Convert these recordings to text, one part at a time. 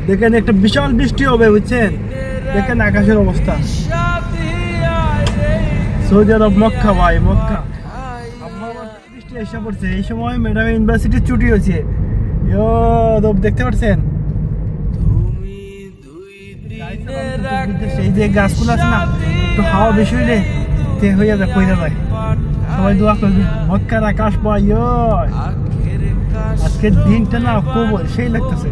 দেখেন একটা বিশাল বৃষ্টি হবে, বুঝছেন? দেখেন আকাশের অবস্থা। সৌদি আরব মক্কা ভাই, মক্কা বৃষ্টি এসে পড়ছে। এই সময় ম্যাডাম ইউনিভার্সিটির ছুটি হয়েছে। দেখতে পাচ্ছেন এই যে গাছগুলো আছে না, একটু হাওয়া বেশি হইলে হয়ে যাবে, কইরা যায়। সবাই দোয়া করবে মক্কার আকাশ ভাই। আজকের দিনটা না কবল সেই লাগতেছে।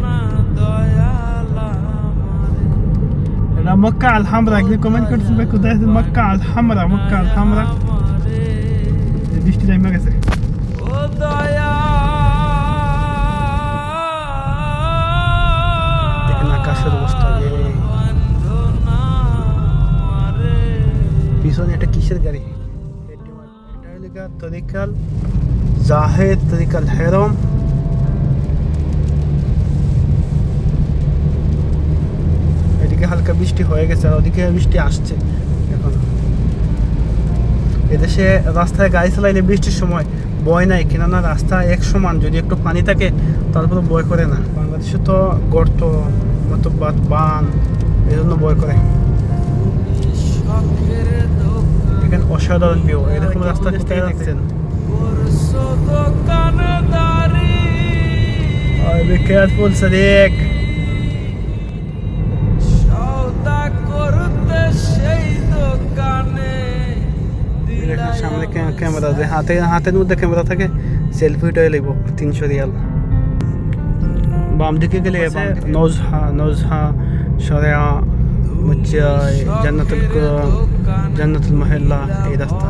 মক্কা আল হামরা, কমেন্ট করছেন কোথায় আছে মক্কা আল হামরা, মক্কা আল হামরা। বৃষ্টি নেমে গেছে। দেখেন আকাশের অবস্থা। পিছনে একটা কিসের গাড়ি? এটা হলো তরিকাল জাহেদ, তরিকাল হেরম। এদিকে হালকা বৃষ্টি হয়ে গেছে আর ওদিকে বৃষ্টি আসছে এখন। এদেশে রাস্তায় গাড়ি চালাইলে বৃষ্টির সময় ভয় নাই, কেননা রাস্তা এক সমান, যদি একটু পানি থাকে তারপরে ভয় করে না। বাংলাদেশে তো গর্ত মতো বান, এই জন্য ভয় করে। এখানে অসাধারণ ভিউ। এরকম রাস্তা কোথায় দেখছেন? Be careful, Sadiq. সামনে ক্যামেরা, যে হাতের মধ্যে ক্যামেরা থাকে, সেলফি উঠাই লাগবো 300 রিয়াল। বাম দিকে গেলে নজহা শরিয়া মুচ্চাই জান্নাতুল মহল্লা, এই রাস্তা।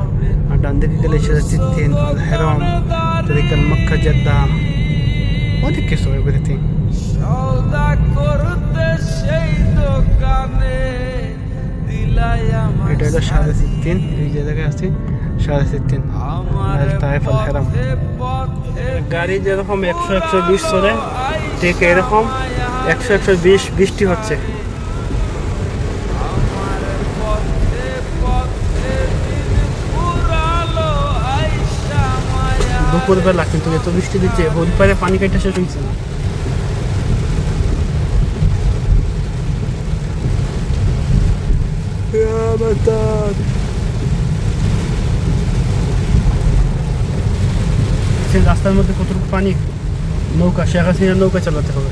আর ডান দিকে গেলে সিদ্দিন আল হেরম, তরিকাল মক্কা জেদ্দা, অনেক কিছু এভরিথিং। এটা হলো 3.5, এই যে জায়গায় আছে 3.5 তায়েফ আল হেরাম। গাড়ি যেরকম 100-120 চলে, ঠিক এরকম 100-120 বৃষ্টি হচ্ছে। দুপুরবেলা কিন্তু এত বৃষ্টি দিচ্ছে, হতে পারে পানি কাটা শেষ হয়েছে। রাস্তার মধ্যে কতটুকু পানি, নৌকা, শেখ হাসিনার নৌকা চালাতে হবে।